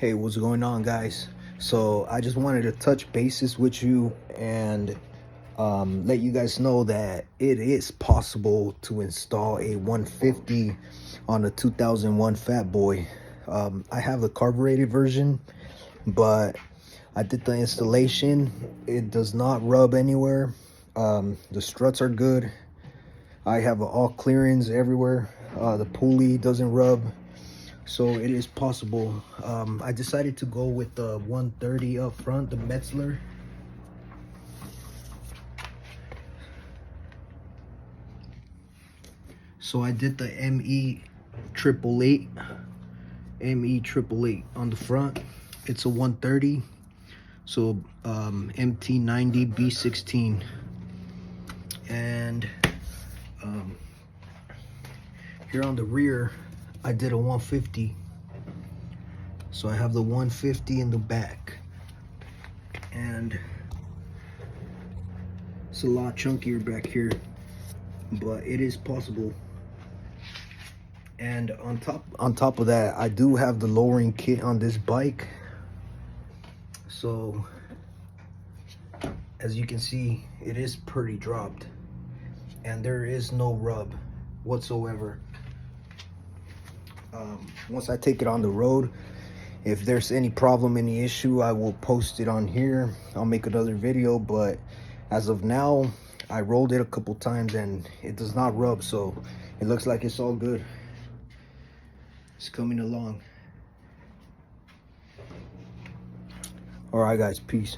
Hey, what's going on, guys? So I just wanted to touch bases with you and let you guys know that it is possible to install a 150 on a 2001 Fatboy. I have the carbureted version, but I did the installation. It does not rub anywhere. The struts are good. I have all clearance everywhere. The pulley doesn't rub. So it is possible. I decided to go with the 130 up front, the Metzeler. So I did the ME888 on the front. It's a 130. So MT90 B16. And here on the rear, I did a 150. So I have the 150 in the back, and it's a lot chunkier back here, but it is possible. And on top of that, I do have the lowering kit on this bike. So as you can see, it is pretty dropped, and there is no rub whatsoever. Once I take it on the road, if there's any problem, any issue, I will post it on here. I'll make another video, but as of now, I rolled it a couple times and it does not rub, so it looks like it's all good. It's coming along. All right, guys, peace.